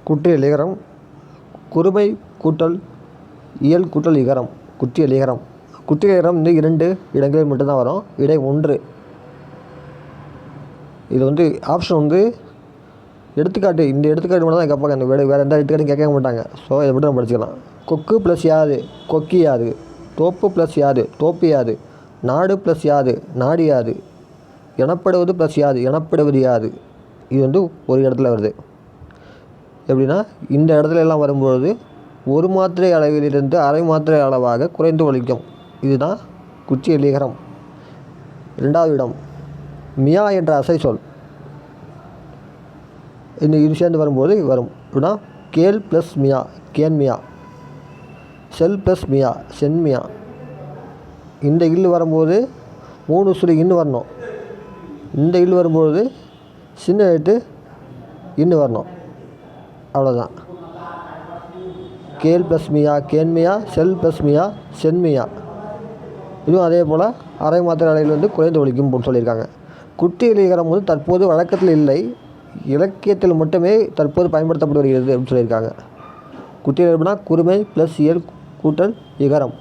குற்றியல் இகரம். குறுமை கூட்டல் இயல் கூட்டல் இகரம் குற்றியல் இகரம். குற்றியல் இகரம் வந்து 2 இடங்களில் மட்டும்தான் வரும். இடை 1. இது வந்து ஆப்ஷன் வந்து எடுத்துக்காட்டு. இந்த எடுத்துக்காட்டு மட்டும் தான் கேட்பாங்க. அந்த வேறு எந்த எடுத்துக்காட்டும் கேட்க மாட்டாங்க. ஸோ இதை மட்டும் நம்ம படிச்சுக்கலாம். கொக்கு ப்ளஸ் யாது கொக்கி யாது. தோப்பு ப்ளஸ் யாது தோப்பு யாது. நாடு ப்ளஸ் யாது நாடு யாது. எனப்படுவது ப்ளஸ் யாது எனப்படுவது யாது. இது வந்து ஒரு இடத்துல வருது. எப்படின்னா இந்த இடத்துல எல்லாம் வரும்பொழுது ஒரு மாத்திரை அளவிலிருந்து அரை மாத்திரை அளவாக குறைந்து ஒலிக்கும். இதுதான் குற்றியல் இகரம். 2வது இடம் மியா என்ற அசை சொல். இந்த இது சேர்ந்து வரும்போது வரும். அப்படின்னா கேள் ப்ளஸ் மியா கேன்மியா. செல் ப்ளஸ் மியா சென்மியா. இந்த இல்லு வரும்போது 3 சுழி இன்னு வரணும். இந்த இல்லு வரும்போது சின்ன எழுத்து இன்னு வரணும். அவ்வளோதான். கேள் ப்ளஸ் மியா கேன்மியா. செல் ப்ளஸ் மியா சென்மியா. இதுவும் அதே போல் அரை மாத்திரை அளவில் வந்து குறைந்து ஒலிக்கும் போட்டு சொல்லியிருக்காங்க. குற்றியல் இகரம் வந்து தற்போது வழக்கத்தில் இல்லை, இலக்கியத்தில் மட்டுமே தற்போது பயன்படுத்தப்பட்டு வருகிறது அப்படின்னு சொல்லியிருக்காங்க. குற்றியல் இகரம்னா குறுமை ப்ளஸ் இயல் கூட்டல் இகரம்.